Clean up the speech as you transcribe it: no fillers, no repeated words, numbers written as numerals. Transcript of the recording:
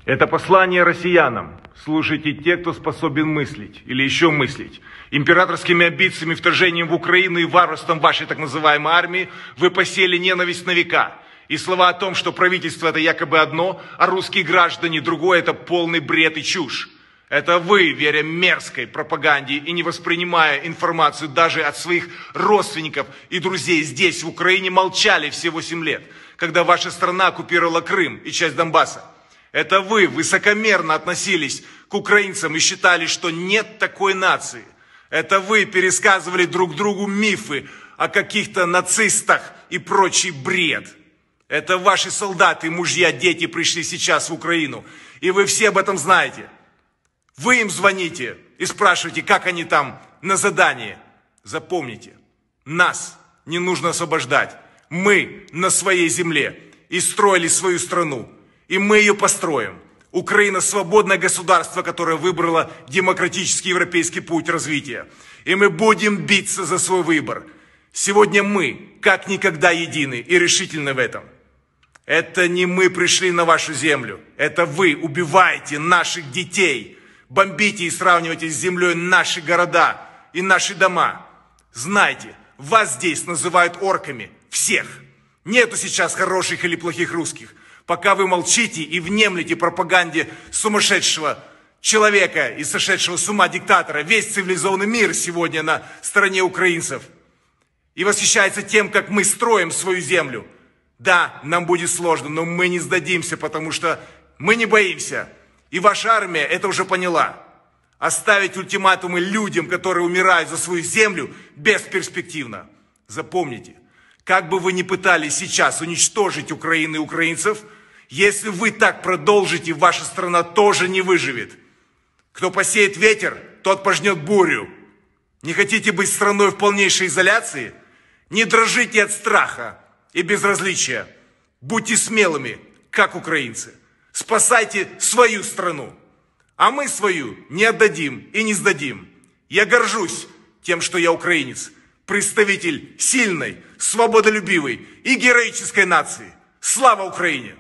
Это послание россиянам. Слушайте те, кто способен мыслить или еще мыслить. Императорскими амбициями, вторжением в Украину и варварством вашей так называемой армии вы посеяли ненависть на века. И слова о том, что правительство это якобы одно, а русские граждане другое, это полный бред и чушь. Это вы, веря мерзкой пропаганде и не воспринимая информацию даже от своих родственников и друзей здесь, в Украине, молчали все 8 лет, когда ваша страна оккупировала Крым и часть Донбасса. Это вы высокомерно относились к украинцам и считали, что нет такой нации. Это вы пересказывали друг другу мифы о каких-то нацистах и прочий бред. Это ваши солдаты, мужья, дети пришли сейчас в Украину. И вы все об этом знаете. Вы им звоните и спрашиваете, как они там на задании. Запомните, нас не нужно освобождать. Мы на своей земле и строили свою страну. И мы ее построим. Украина – свободное государство, которое выбрало демократический европейский путь развития. И мы будем биться за свой выбор. Сегодня мы, как никогда, едины и решительны в этом. Это не мы пришли на вашу землю. Это вы убиваете наших детей. Бомбите и сравниваете с землей наши города и наши дома. Знайте, вас здесь называют орками. Всех. Нету сейчас хороших или плохих русских. Пока вы молчите и внемлете пропаганде сумасшедшего человека и сошедшего с ума диктатора, весь цивилизованный мир сегодня на стороне украинцев. И восхищается тем, как мы строим свою землю. Да, нам будет сложно, но мы не сдадимся, потому что мы не боимся. И ваша армия это уже поняла. Оставить ультиматумы людям, которые умирают за свою землю, бесперспективно. Запомните, как бы вы ни пытались сейчас уничтожить Украину и украинцев, если вы так продолжите, ваша страна тоже не выживет. Кто посеет ветер, тот пожнет бурю. Не хотите быть страной в полнейшей изоляции? Не дрожите от страха и безразличия. Будьте смелыми, как украинцы. Спасайте свою страну. А мы свою не отдадим и не сдадим. Я горжусь тем, что я украинец. Представитель сильной, свободолюбивой и героической нации. Слава Украине!